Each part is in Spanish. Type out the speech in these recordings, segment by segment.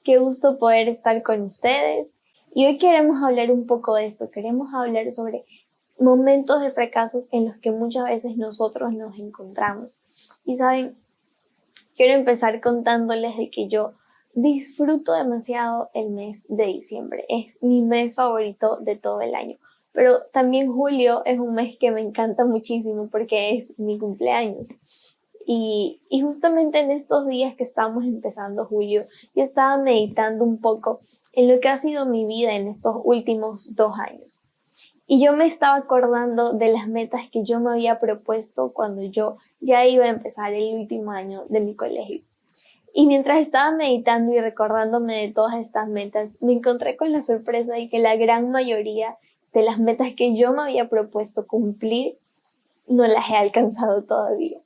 qué gusto poder estar con ustedes. Y hoy queremos hablar un poco de esto, queremos hablar sobre momentos de fracaso en los que muchas veces nosotros nos encontramos. Y saben, quiero empezar contándoles de que yo disfruto demasiado el mes de diciembre. Es mi mes favorito de todo el año. Pero también julio es un mes que me encanta muchísimo porque es mi cumpleaños. Y justamente en estos días que estamos empezando julio, yo estaba meditando un poco en lo que ha sido mi vida en estos últimos 2 años. Y yo me estaba acordando de las metas que yo me había propuesto cuando yo ya iba a empezar el último año de mi colegio. Y mientras estaba meditando y recordándome de todas estas metas, me encontré con la sorpresa de que la gran mayoría de las metas que yo me había propuesto cumplir no las he alcanzado todavía.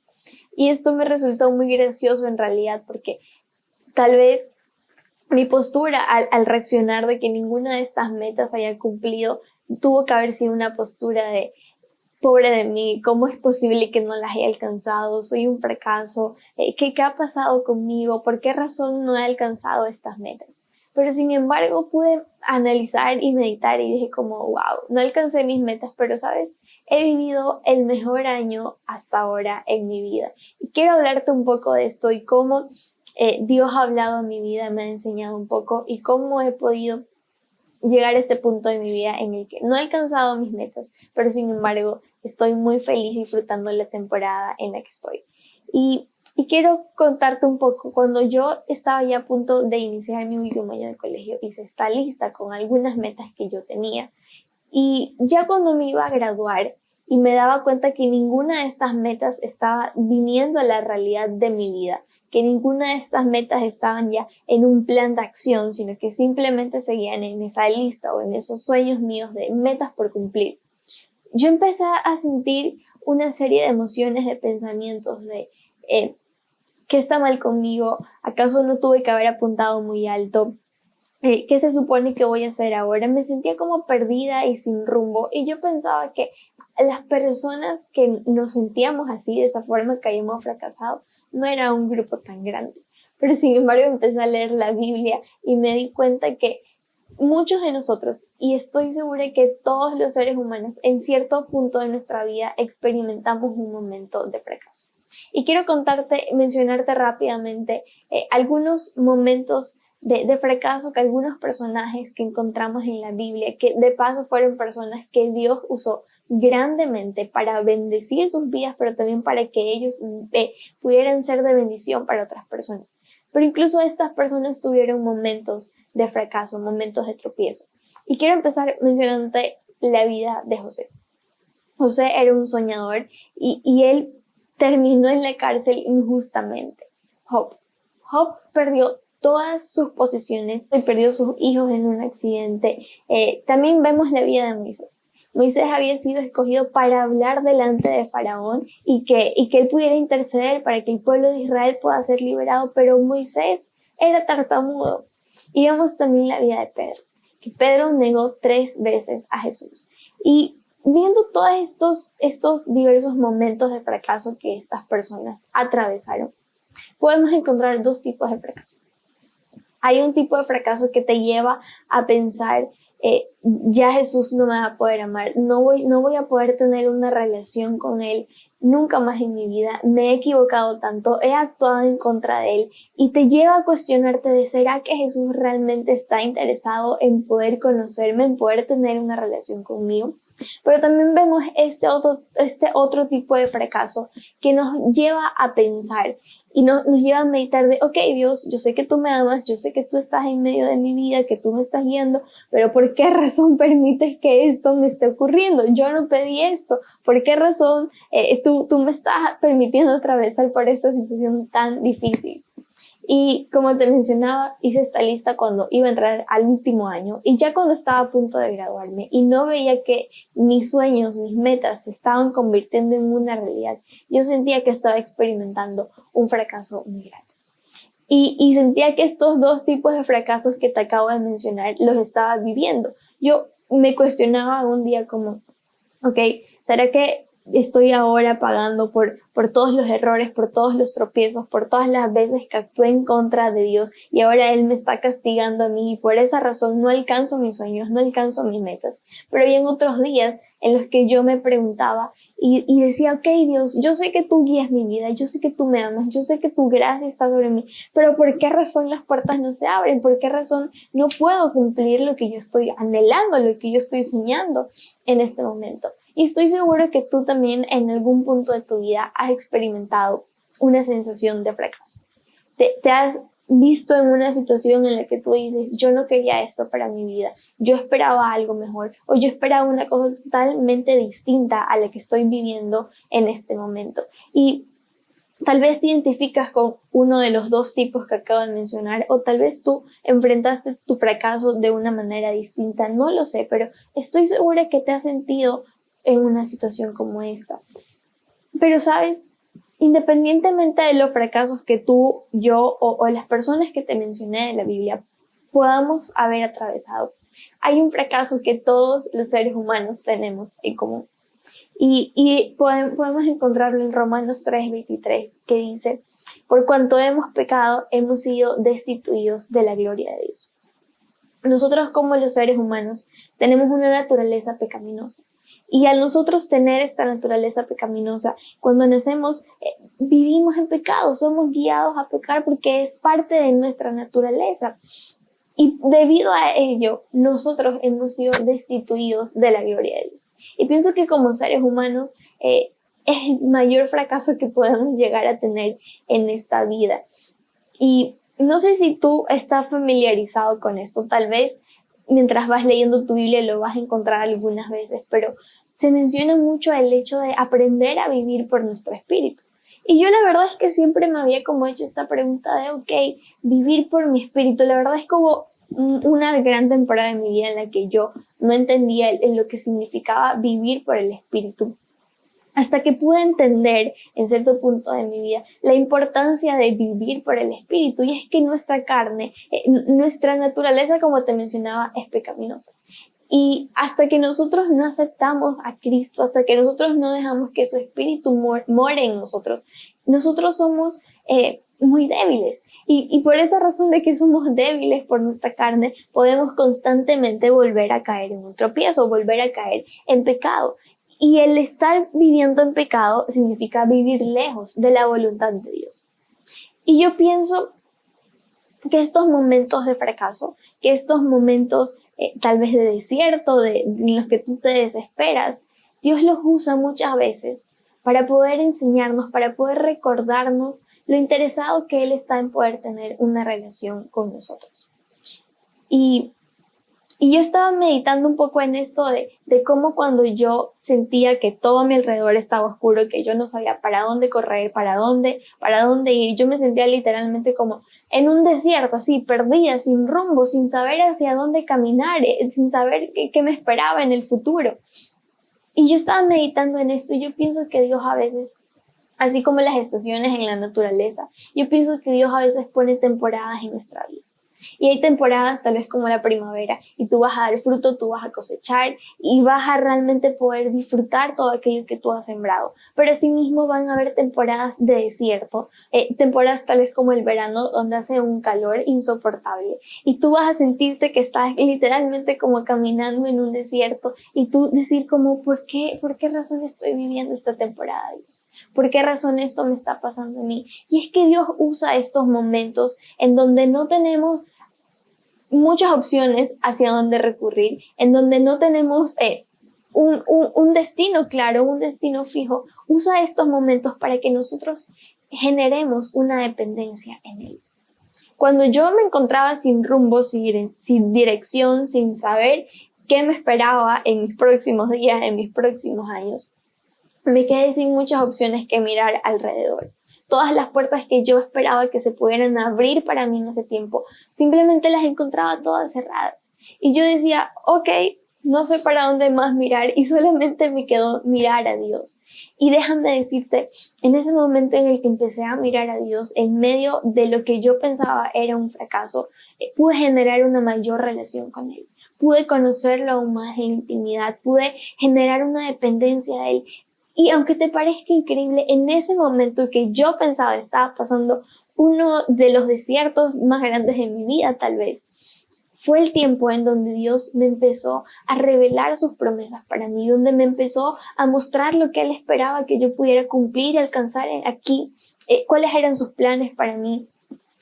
Y esto me resultó muy gracioso en realidad porque tal vez mi postura al reaccionar de que ninguna de estas metas haya cumplido tuvo que haber sido una postura de pobre de mí, ¿cómo es posible que no las haya alcanzado? Soy un fracaso. ¿Qué ha pasado conmigo? ¿Por qué razón no he alcanzado estas metas? Pero sin embargo pude analizar y meditar y dije como, wow, no alcancé mis metas, pero sabes, he vivido el mejor año hasta ahora en mi vida. Y quiero hablarte un poco de esto y cómo Dios ha hablado a mi vida, me ha enseñado un poco y cómo he podido llegar a este punto de mi vida en el que no he alcanzado mis metas, pero sin embargo estoy muy feliz disfrutando la temporada en la que estoy. Y quiero contarte un poco, cuando yo estaba ya a punto de iniciar mi último año de colegio, hice esta lista con algunas metas que yo tenía. Y ya cuando me iba a graduar y me daba cuenta que ninguna de estas metas estaba viniendo a la realidad de mi vida, que ninguna de estas metas estaban ya en un plan de acción, sino que simplemente seguían en esa lista o en esos sueños míos de metas por cumplir. Yo empecé a sentir una serie de emociones, de pensamientos de ¿qué está mal conmigo? ¿Acaso no tuve que haber apuntado muy alto? ¿Qué se supone que voy a hacer ahora? Me sentía como perdida y sin rumbo y yo pensaba que las personas que nos sentíamos así, de esa forma, que habíamos fracasado, no era un grupo tan grande. Pero sin embargo empecé a leer la Biblia y me di cuenta que muchos de nosotros, y estoy segura que todos los seres humanos, en cierto punto de nuestra vida experimentamos un momento de fracaso. Y quiero mencionarte rápidamente algunos momentos de fracaso que algunos personajes que encontramos en la Biblia, que de paso fueron personas que Dios usó grandemente para bendecir sus vidas, pero también para que ellos pudieran ser de bendición para otras personas. Pero incluso estas personas tuvieron momentos de fracaso, momentos de tropiezo. Y quiero empezar mencionándote la vida de José. José era un soñador y él terminó en la cárcel injustamente. Job perdió todas sus posesiones y perdió sus hijos en un accidente. También vemos la vida de Moisés. Moisés había sido escogido para hablar delante de Faraón y que él pudiera interceder para que el pueblo de Israel pueda ser liberado, pero Moisés era tartamudo. Y vemos también la vida de Pedro, que Pedro negó 3 veces a Jesús. Y viendo todos estos diversos momentos de fracaso que estas personas atravesaron, podemos encontrar 2 tipos de fracaso. Hay un tipo de fracaso que te lleva a pensar, ya Jesús no me va a poder amar, no voy a poder tener una relación con Él nunca más en mi vida, me he equivocado tanto, he actuado en contra de Él, y te lleva a cuestionarte de ¿será que Jesús realmente está interesado en poder conocerme, en poder tener una relación conmigo? Pero también vemos este otro tipo de fracaso que nos lleva a pensar y nos lleva a meditar de, ok, Dios, yo sé que tú me amas, yo sé que tú estás en medio de mi vida, que tú me estás guiando, pero ¿por qué razón permites que esto me esté ocurriendo? Yo no pedí esto. ¿Por qué razón tú me estás permitiendo atravesar por esta situación tan difícil? Y como te mencionaba, hice esta lista cuando iba a entrar al último año y ya cuando estaba a punto de graduarme y no veía que mis sueños, mis metas se estaban convirtiendo en una realidad, yo sentía que estaba experimentando un fracaso muy grande. Y sentía que estos 2 tipos de fracasos que te acabo de mencionar los estaba viviendo. Yo me cuestionaba un día como, ok, ¿será que estoy ahora pagando por todos los errores, por todos los tropiezos, por todas las veces que actué en contra de Dios y ahora Él me está castigando a mí y por esa razón no alcanzo mis sueños, no alcanzo mis metas. Pero había otros días en los que yo me preguntaba y decía, ok, Dios, yo sé que tú guías mi vida, yo sé que tú me amas, yo sé que tu gracia está sobre mí, pero ¿por qué razón las puertas no se abren? ¿Por qué razón no puedo cumplir lo que yo estoy anhelando, lo que yo estoy soñando en este momento? Y estoy seguro que tú también en algún punto de tu vida has experimentado una sensación de fracaso. Te has visto en una situación en la que tú dices, yo no quería esto para mi vida, yo esperaba algo mejor o yo esperaba una cosa totalmente distinta a la que estoy viviendo en este momento. Y tal vez te identificas con uno de los dos tipos que acabo de mencionar o tal vez tú enfrentaste tu fracaso de una manera distinta, no lo sé, pero estoy segura que te has sentido en una situación como esta. Pero sabes, independientemente de los fracasos que tú, yo o las personas que te mencioné de la Biblia podamos haber atravesado, hay un fracaso que todos los seres humanos tenemos en común. Y podemos encontrarlo en Romanos 3:23, que dice, por cuanto hemos pecado, hemos sido destituidos de la gloria de Dios. Nosotros como los seres humanos tenemos una naturaleza pecaminosa. Y al nosotros tener esta naturaleza pecaminosa, cuando nacemos, vivimos en pecado, somos guiados a pecar porque es parte de nuestra naturaleza. Y debido a ello, nosotros hemos sido destituidos de la gloria de Dios. Y pienso que como seres humanos es el mayor fracaso que podemos llegar a tener en esta vida. Y no sé si tú estás familiarizado con esto, tal vez mientras vas leyendo tu Biblia lo vas a encontrar algunas veces, pero se menciona mucho el hecho de aprender a vivir por nuestro espíritu. Y yo la verdad es que siempre me había como hecho esta pregunta de, ok, vivir por mi espíritu, la verdad es como una gran temporada de mi vida en la que yo no entendía lo que significaba vivir por el espíritu. Hasta que pude entender en cierto punto de mi vida la importancia de vivir por el espíritu. Y es que nuestra carne, nuestra naturaleza, como te mencionaba, es pecaminosa. Y hasta que nosotros no aceptamos a Cristo, hasta que nosotros no dejamos que su espíritu more en nosotros, nosotros somos muy débiles. Y por esa razón de que somos débiles por nuestra carne, podemos constantemente volver a caer en un tropiezo, volver a caer en pecado. Y el estar viviendo en pecado significa vivir lejos de la voluntad de Dios. Y yo pienso que estos momentos de fracaso, que estos momentos tal vez de desierto, en los que tú te desesperas, Dios los usa muchas veces para poder enseñarnos, para poder recordarnos lo interesado que Él está en poder tener una relación con nosotros. Y yo estaba meditando un poco en esto de cómo cuando yo sentía que todo a mi alrededor estaba oscuro, que yo no sabía para dónde correr, para dónde ir, yo me sentía literalmente como en un desierto, así, perdida, sin rumbo, sin saber hacia dónde caminar, sin saber qué me esperaba en el futuro. Y yo estaba meditando en esto y yo pienso que Dios a veces, así como las estaciones en la naturaleza, yo pienso que Dios a veces pone temporadas en nuestra vida. Y hay temporadas tal vez como la primavera y tú vas a dar fruto, tú vas a cosechar y vas a realmente poder disfrutar todo aquello que tú has sembrado. Pero asimismo van a haber temporadas de desierto, temporadas tal vez como el verano donde hace un calor insoportable y tú vas a sentirte que estás literalmente como caminando en un desierto y tú decir como ¿por qué razón estoy viviendo esta temporada, Dios? ¿Por qué razón esto me está pasando a mí? Y es que Dios usa estos momentos en donde no tenemos muchas opciones hacia dónde recurrir, en donde no tenemos un destino claro, un destino fijo. Usa estos momentos para que nosotros generemos una dependencia en Él. Cuando yo me encontraba sin rumbo, sin dirección, sin saber qué me esperaba en mis próximos días, en mis próximos años, me quedé sin muchas opciones que mirar alrededor. Todas las puertas que yo esperaba que se pudieran abrir para mí en ese tiempo, simplemente las encontraba todas cerradas. Y yo decía, ok, no sé para dónde más mirar y solamente me quedó mirar a Dios. Y déjame decirte, en ese momento en el que empecé a mirar a Dios, en medio de lo que yo pensaba era un fracaso, pude generar una mayor relación con Él. Pude conocerlo aún más en intimidad, pude generar una dependencia de Él. Y aunque te parezca increíble, en ese momento que yo pensaba estaba pasando uno de los desiertos más grandes de mi vida, tal vez, fue el tiempo en donde Dios me empezó a revelar sus promesas para mí, donde me empezó a mostrar lo que Él esperaba que yo pudiera cumplir y alcanzar aquí, cuáles eran sus planes para mí.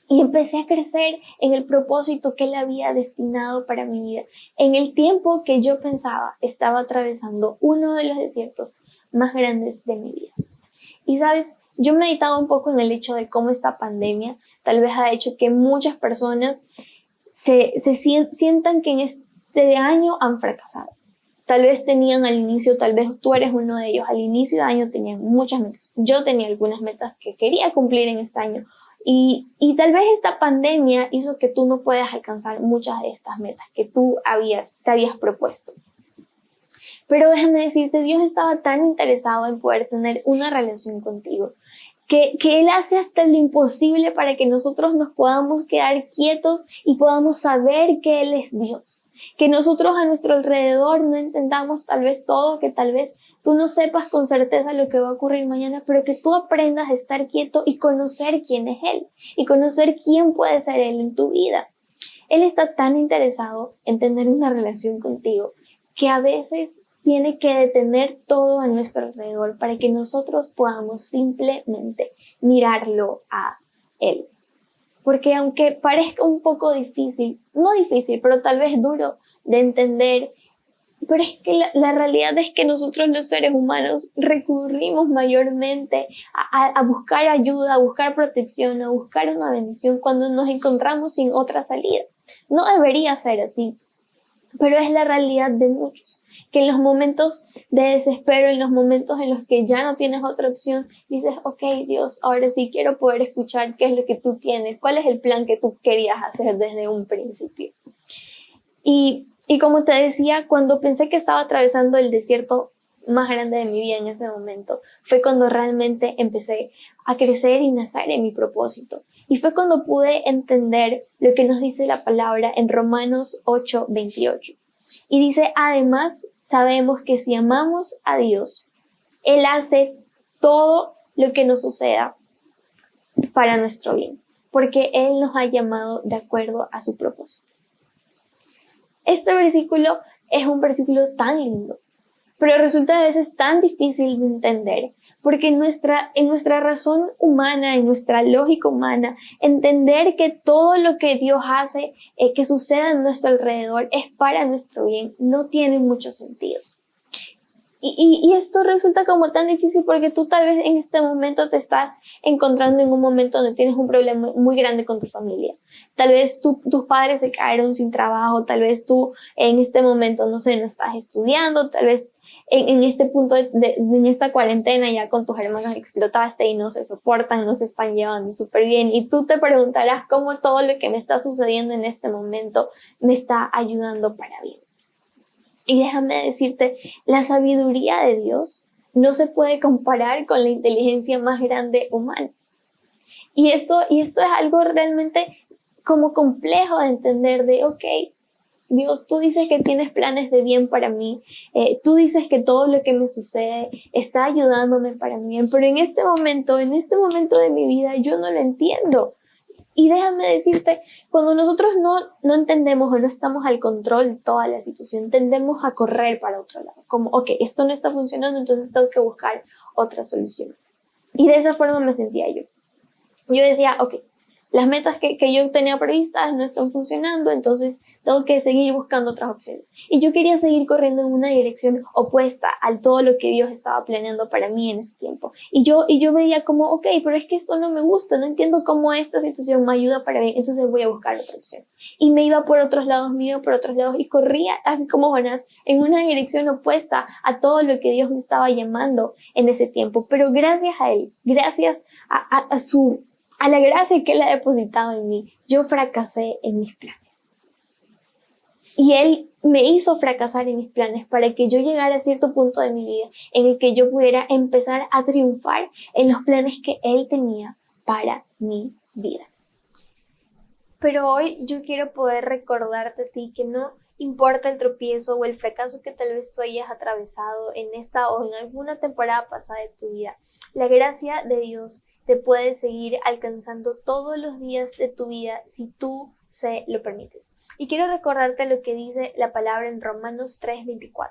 Y empecé a crecer en el propósito que Él había destinado para mi vida. En el tiempo que yo pensaba, estaba atravesando uno de los desiertos más grandes de mi vida. Y sabes, yo meditaba un poco en el hecho de cómo esta pandemia tal vez ha hecho que muchas personas se sientan que en este año han fracasado. Tal vez tenían al inicio, tal vez tú eres uno de ellos, al inicio de año tenían muchas metas. Yo tenía algunas metas que quería cumplir en este año. Y tal vez esta pandemia hizo que tú no puedas alcanzar muchas de estas metas que tú te habías propuesto. Pero déjame decirte, Dios estaba tan interesado en poder tener una relación contigo, que Él hace hasta lo imposible para que nosotros nos podamos quedar quietos y podamos saber que Él es Dios. Que nosotros a nuestro alrededor no entendamos tal vez todo, que tal vez tú no sepas con certeza lo que va a ocurrir mañana, pero que tú aprendas a estar quieto y conocer quién es Él y conocer quién puede ser Él en tu vida. Él está tan interesado en tener una relación contigo que a veces tiene que detener todo a nuestro alrededor para que nosotros podamos simplemente mirarlo a Él. Porque aunque parezca un poco difícil, no difícil, pero tal vez duro de entender, pero es que la realidad es que nosotros los seres humanos recurrimos mayormente a buscar ayuda, a buscar protección, a buscar una bendición cuando nos encontramos sin otra salida. No debería ser así. Pero es la realidad de muchos, que en los momentos de desespero, en los momentos en los que ya no tienes otra opción, dices, ok, Dios, ahora sí quiero poder escuchar qué es lo que tú tienes, cuál es el plan que tú querías hacer desde un principio. Y como te decía, cuando pensé que estaba atravesando el desierto más grande de mi vida en ese momento, fue cuando realmente empecé a crecer y nacer en mi propósito. Y fue cuando pude entender lo que nos dice la palabra en Romanos 8:28. Y dice, además, sabemos que si amamos a Dios, Él hace todo lo que nos suceda para nuestro bien, porque Él nos ha llamado de acuerdo a su propósito. Este versículo es un versículo tan lindo, pero resulta a veces tan difícil de entender, porque en nuestra razón humana, en nuestra lógica humana, entender que todo lo que Dios hace, que suceda a nuestro alrededor, es para nuestro bien, no tiene mucho sentido. Y esto resulta como tan difícil porque tú tal vez en este momento te estás encontrando en un momento donde tienes un problema muy grande con tu familia. Tal vez tus padres se quedaron sin trabajo, tal vez tú en este momento, no sé, no estás estudiando, tal vez en este punto en esta cuarentena ya con tus hermanos explotaste y no se soportan, no se están llevando súper bien. Y tú te preguntarás cómo todo lo que me está sucediendo en este momento me está ayudando para bien. Y déjame decirte, la sabiduría de Dios no se puede comparar con la inteligencia más grande humana. Y esto es algo realmente como complejo de entender de, ok, Dios, tú dices que tienes planes de bien para mí, tú dices que todo lo que me sucede está ayudándome para mí bien, pero en este momento de mi vida, yo no lo entiendo. Y déjame decirte, cuando nosotros no entendemos o no estamos al control de toda la situación, tendemos a correr para otro lado. Como, ok, esto no está funcionando, entonces tengo que buscar otra solución. Y de esa forma me sentía yo. Yo decía, ok, las metas que yo tenía previstas no están funcionando, entonces tengo que seguir buscando otras opciones. Y yo quería seguir corriendo en una dirección opuesta a todo lo que Dios estaba planeando para mí en ese tiempo. Y yo veía como, ok, pero es que esto no me gusta, no entiendo cómo esta situación me ayuda para bien, entonces voy a buscar otra opción. Y me iba por otros lados, y corría así como Jonás en una dirección opuesta a todo lo que Dios me estaba llamando en ese tiempo. Pero gracias a Él, gracias a la gracia que Él ha depositado en mí, yo fracasé en mis planes. Y Él me hizo fracasar en mis planes para que yo llegara a cierto punto de mi vida en el que yo pudiera empezar a triunfar en los planes que Él tenía para mi vida. Pero hoy yo quiero poder recordarte a ti que no importa el tropiezo o el fracaso que tal vez tú hayas atravesado en esta o en alguna temporada pasada de tu vida, la gracia de Dios te puede seguir alcanzando todos los días de tu vida si tú se lo permites. Y quiero recordarte lo que dice la palabra en Romanos 3:24.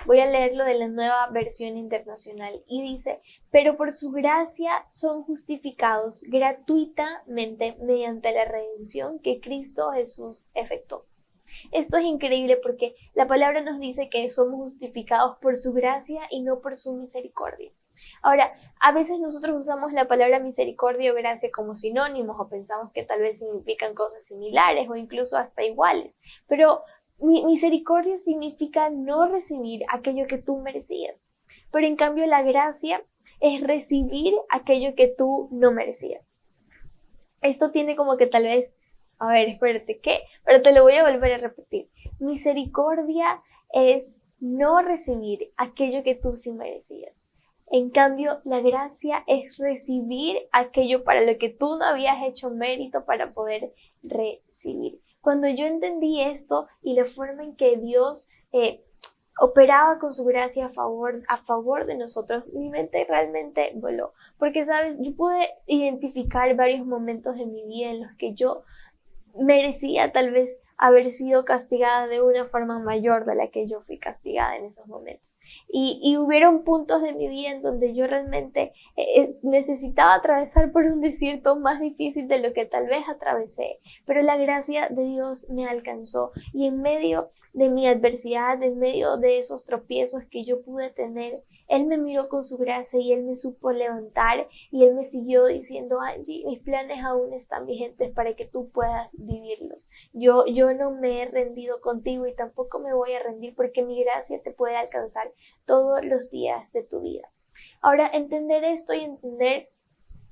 Voy a leerlo de la Nueva Versión Internacional y dice: pero por su gracia son justificados gratuitamente mediante la redención que Cristo Jesús efectuó. Esto es increíble porque la palabra nos dice que somos justificados por su gracia y no por su misericordia. Ahora, a veces nosotros usamos la palabra misericordia o gracia como sinónimos o pensamos que tal vez significan cosas similares o incluso hasta iguales, pero misericordia significa no recibir aquello que tú merecías, pero en cambio la gracia es recibir aquello que tú no merecías. Esto tiene como que tal vez, a ver, espérate, ¿qué? Pero te lo voy a volver a repetir. Misericordia es no recibir aquello que tú sí merecías. En cambio, la gracia es recibir aquello para lo que tú no habías hecho mérito para poder recibir. Cuando yo entendí esto y la forma en que Dios operaba con su gracia a favor de nosotros, mi mente realmente voló. Porque, ¿sabes? Yo pude identificar varios momentos de mi vida en los que yo merecía tal vez haber sido castigada de una forma mayor de la que yo fui castigada en esos momentos. Y hubieron puntos de mi vida en donde yo realmente necesitaba atravesar por un desierto más difícil de lo que tal vez atravesé, pero la gracia de Dios me alcanzó y en medio de mi adversidad, en medio de esos tropiezos que yo pude tener, Él me miró con su gracia y Él me supo levantar y Él me siguió diciendo: Angie, mis planes aún están vigentes para que tú puedas vivirlos. Yo no me he rendido contigo y tampoco me voy a rendir porque mi gracia te puede alcanzar todos los días de tu vida. Ahora, entender esto y entender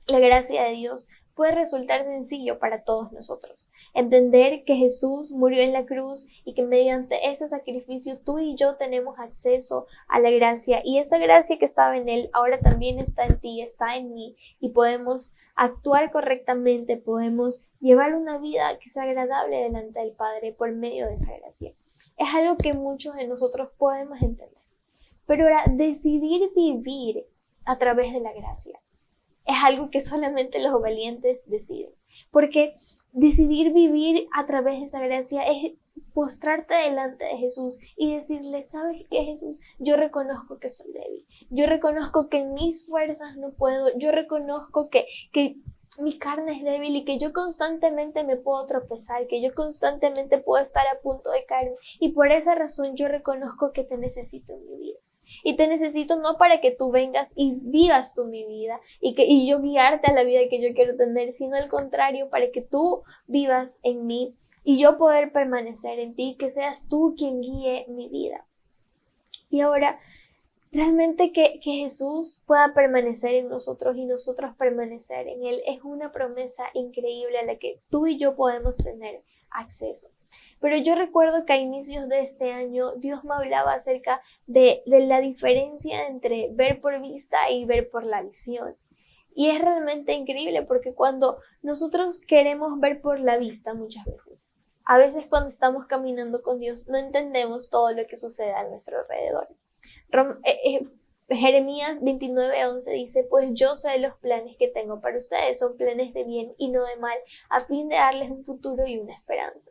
la gracia de Dios puede resultar sencillo para todos nosotros. Entender que Jesús murió en la cruz y que mediante ese sacrificio tú y yo tenemos acceso a la gracia y esa gracia que estaba en Él ahora también está en ti, está en mí y podemos actuar correctamente, podemos llevar una vida que sea agradable delante del Padre por medio de esa gracia. Es algo que muchos de nosotros podemos entender. Pero ahora, decidir vivir a través de la gracia es algo que solamente los valientes deciden. Porque decidir vivir a través de esa gracia es postrarte delante de Jesús y decirle: ¿sabes qué, Jesús? Yo reconozco que soy débil. Yo reconozco que en mis fuerzas no puedo. Yo reconozco que mi carne es débil y que yo constantemente me puedo tropezar, que yo constantemente puedo estar a punto de caer. Y por esa razón yo reconozco que te necesito en mi vida. Y te necesito no para que tú vengas y vivas tú mi vida y yo guiarte a la vida que yo quiero tener, sino al contrario, para que tú vivas en mí y yo poder permanecer en ti, que seas tú quien guíe mi vida. Y ahora, realmente que Jesús pueda permanecer en nosotros y nosotros permanecer en Él es una promesa increíble a la que tú y yo podemos tener acceso. Pero yo recuerdo que a inicios de este año Dios me hablaba acerca de la diferencia entre ver por vista y ver por la visión. Y es realmente increíble porque cuando nosotros queremos ver por la vista muchas veces, a veces cuando estamos caminando con Dios no entendemos todo lo que sucede a nuestro alrededor. Jeremías 29:11 dice: pues yo sé los planes que tengo para ustedes, son planes de bien y no de mal, a fin de darles un futuro y una esperanza.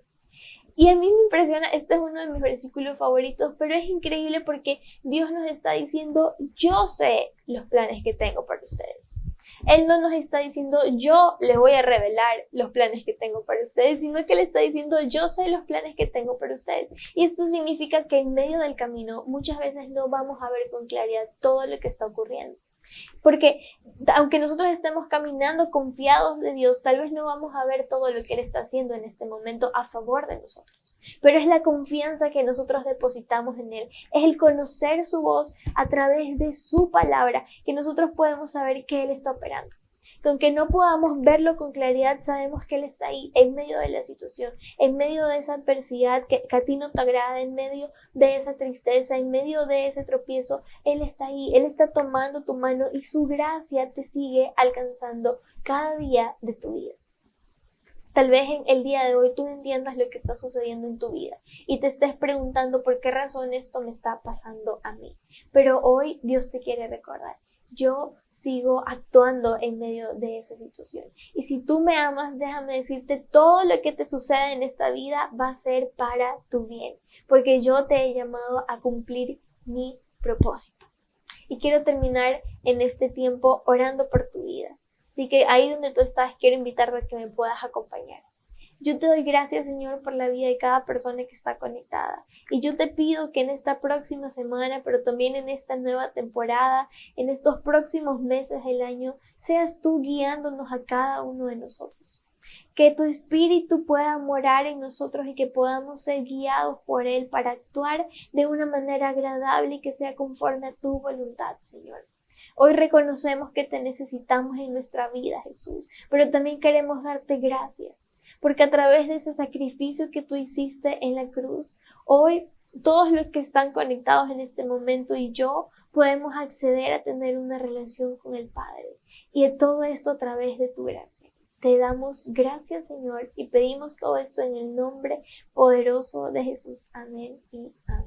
Y a mí me impresiona, este es uno de mis versículos favoritos, pero es increíble porque Dios nos está diciendo: yo sé los planes que tengo para ustedes. Él no nos está diciendo: yo les voy a revelar los planes que tengo para ustedes, sino que Él está diciendo: yo sé los planes que tengo para ustedes. Y esto significa que en medio del camino muchas veces no vamos a ver con claridad todo lo que está ocurriendo. Porque aunque nosotros estemos caminando confiados de Dios, tal vez no vamos a ver todo lo que Él está haciendo en este momento a favor de nosotros. Pero es la confianza que nosotros depositamos en Él, es el conocer su voz a través de su palabra, que nosotros podemos saber que Él está operando. Que aunque no podamos verlo con claridad, sabemos que Él está ahí, en medio de la situación, en medio de esa adversidad que a ti no te agrada, en medio de esa tristeza, en medio de ese tropiezo. Él está ahí, Él está tomando tu mano y su gracia te sigue alcanzando cada día de tu vida. Tal vez en el día de hoy tú entiendas lo que está sucediendo en tu vida y te estés preguntando por qué razón esto me está pasando a mí. Pero hoy Dios te quiere recordar. Yo sigo actuando en medio de esa situación. Y si tú me amas, déjame decirte, todo lo que te sucede en esta vida va a ser para tu bien, porque yo te he llamado a cumplir mi propósito. Y quiero terminar en este tiempo orando por tu vida. Así que ahí donde tú estás, quiero invitarte a que me puedas acompañar. Yo te doy gracias, Señor, por la vida de cada persona que está conectada. Y yo te pido que en esta próxima semana, pero también en esta nueva temporada, en estos próximos meses del año, seas tú guiándonos a cada uno de nosotros. Que tu espíritu pueda morar en nosotros y que podamos ser guiados por él para actuar de una manera agradable y que sea conforme a tu voluntad, Señor. Hoy reconocemos que te necesitamos en nuestra vida, Jesús, pero también queremos darte gracias, porque a través de ese sacrificio que tú hiciste en la cruz, hoy todos los que están conectados en este momento y yo podemos acceder a tener una relación con el Padre. Y de todo esto a través de tu gracia. Te damos gracias, Señor, y pedimos todo esto en el nombre poderoso de Jesús. Amén y amén.